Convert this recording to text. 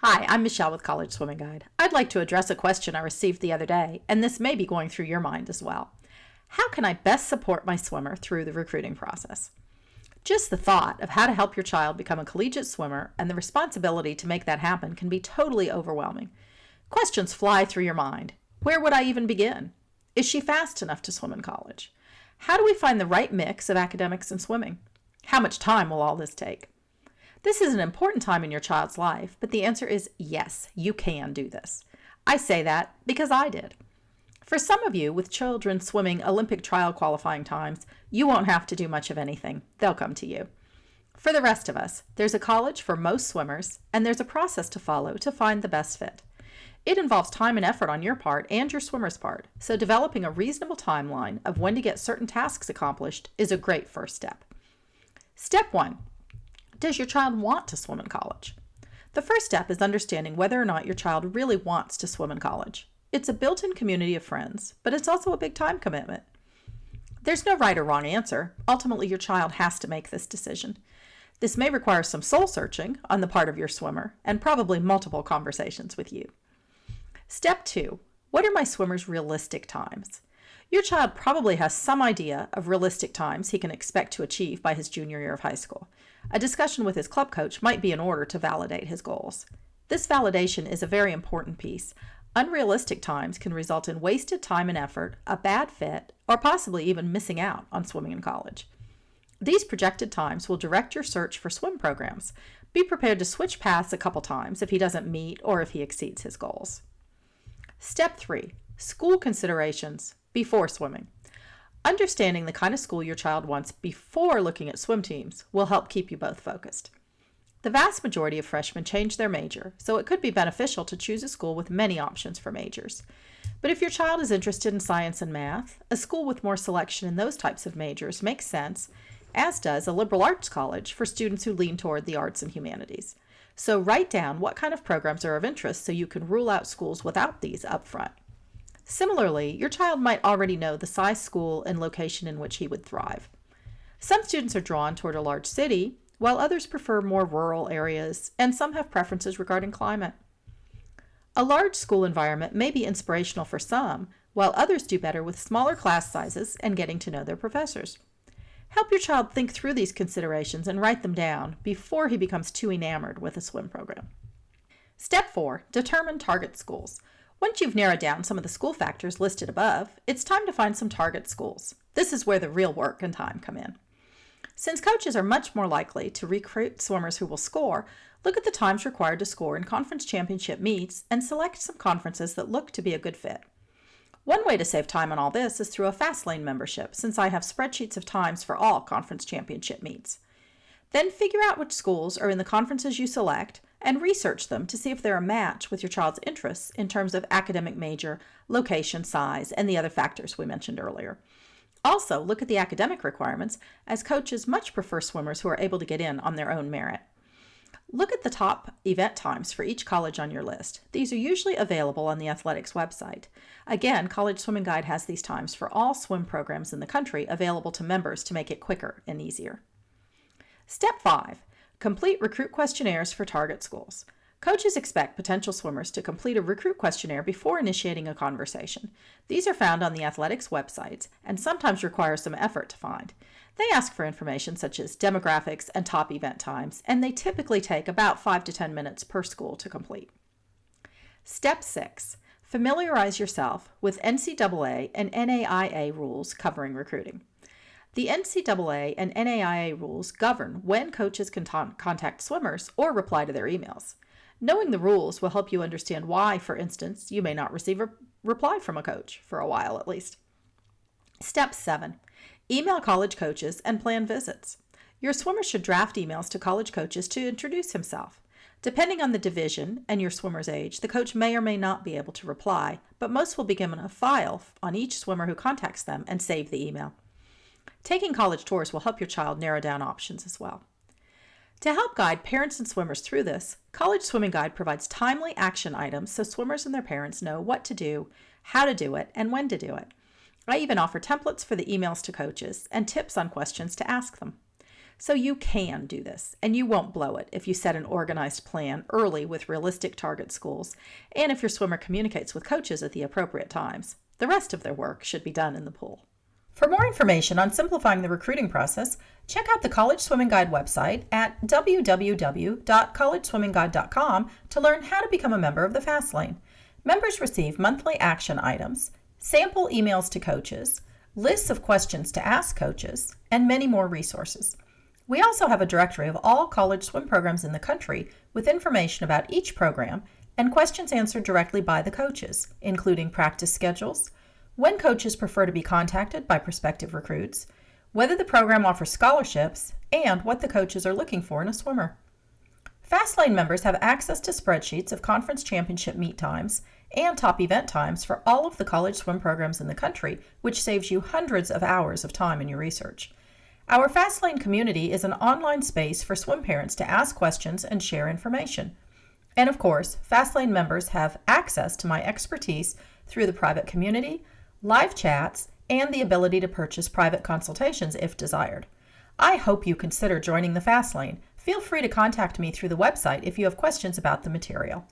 Hi, I'm Michelle with College Swimming Guide. I'd like to address a question I received the other day, and this may be going through your mind as well. How can I best support my swimmer through the recruiting process? Just the thought of how to help your child become a collegiate swimmer and the responsibility to make that happen can be totally overwhelming. Questions fly through your mind. Where would I even begin? Is she fast enough to swim in college? How do we find the right mix of academics and swimming? How much time will all this take? This is an important time in your child's life, but the answer is yes, you can do this. I say that because I did. For some of you with children swimming Olympic trial qualifying times, you won't have to do much of anything. They'll come to you. For the rest of us, there's a college for most swimmers, and there's a process to follow to find the best fit. It involves time and effort on your part and your swimmer's part, so developing a reasonable timeline of when to get certain tasks accomplished is a great first step. Step 1. Does your child want to swim in college? The first step is understanding whether or not your child really wants to swim in college. It's a built-in community of friends, but it's also a big time commitment. There's no right or wrong answer. Ultimately, your child has to make this decision. This may require some soul searching on the part of your swimmer and probably multiple conversations with you. Step 2. What are my swimmer's realistic times? Your child probably has some idea of realistic times he can expect to achieve by his junior year of high school. A discussion with his club coach might be in order to validate his goals. This validation is a very important piece. Unrealistic times can result in wasted time and effort, a bad fit, or possibly even missing out on swimming in college. These projected times will direct your search for swim programs. Be prepared to switch paths a couple times if he doesn't meet or if he exceeds his goals. Step 3. School considerations before swimming. Understanding the kind of school your child wants before looking at swim teams will help keep you both focused. The vast majority of freshmen change their major, so it could be beneficial to choose a school with many options for majors. But if your child is interested in science and math, a school with more selection in those types of majors makes sense, as does a liberal arts college for students who lean toward the arts and humanities. So write down what kind of programs are of interest so you can rule out schools without these up front. Similarly, your child might already know the size school and location in which he would thrive. Some students are drawn toward a large city, while others prefer more rural areas, and some have preferences regarding climate. A large school environment may be inspirational for some, while others do better with smaller class sizes and getting to know their professors. Help your child think through these considerations and write them down before he becomes too enamored with a swim program. Step 4. Determine target schools. Once you've narrowed down some of the school factors listed above, it's time to find some target schools. This is where the real work and time come in. Since coaches are much more likely to recruit swimmers who will score, look at the times required to score in conference championship meets and select some conferences that look to be a good fit. One way to save time on all this is through a Fastlane membership, since I have spreadsheets of times for all conference championship meets. Then figure out which schools are in the conferences you select and research them to see if they're a match with your child's interests in terms of academic major, location, size, and the other factors we mentioned earlier. Also, look at the academic requirements, as coaches much prefer swimmers who are able to get in on their own merit. Look at the top event times for each college on your list. These are usually available on the athletics website. Again, College Swimming Guide has these times for all swim programs in the country available to members to make it quicker and easier. Step 5. Complete recruit questionnaires for target schools. Coaches expect potential swimmers to complete a recruit questionnaire before initiating a conversation. These are found on the athletics websites and sometimes require some effort to find. They ask for information such as demographics and top event times, and they typically take about 5 to 10 minutes per school to complete. Step 6. Familiarize yourself with NCAA and NAIA rules covering recruiting. The NCAA and NAIA rules govern when coaches can contact swimmers or reply to their emails. Knowing the rules will help you understand why, for instance, you may not receive a reply from a coach, for a while at least. Step 7. Email college coaches and plan visits. Your swimmer should draft emails to college coaches to introduce himself. Depending on the division and your swimmer's age, the coach may or may not be able to reply, but most will be given a file on each swimmer who contacts them and save the email. Taking college tours will help your child narrow down options as well. To help guide parents and swimmers through this, College Swimming Guide provides timely action items so swimmers and their parents know what to do, how to do it, and when to do it. I even offer templates for the emails to coaches and tips on questions to ask them. So you can do this, and you won't blow it if you set an organized plan early with realistic target schools, and if your swimmer communicates with coaches at the appropriate times. The rest of their work should be done in the pool. For more information on simplifying the recruiting process, check out the College Swimming Guide website at www.collegeswimmingguide.com to learn how to become a member of the Fast Lane. Members receive monthly action items, sample emails to coaches, lists of questions to ask coaches, and many more resources. We also have a directory of all college swim programs in the country with information about each program and questions answered directly by the coaches, including practice schedules, when coaches prefer to be contacted by prospective recruits, whether the program offers scholarships, and what the coaches are looking for in a swimmer. Fastlane members have access to spreadsheets of conference championship meet times and top event times for all of the college swim programs in the country, which saves you hundreds of hours of time in your research. Our Fastlane community is an online space for swim parents to ask questions and share information. And of course, Fastlane members have access to my expertise through the private community, live chats, and the ability to purchase private consultations if desired. I hope you consider joining the Fast Lane. Feel free to contact me through the website if you have questions about the material.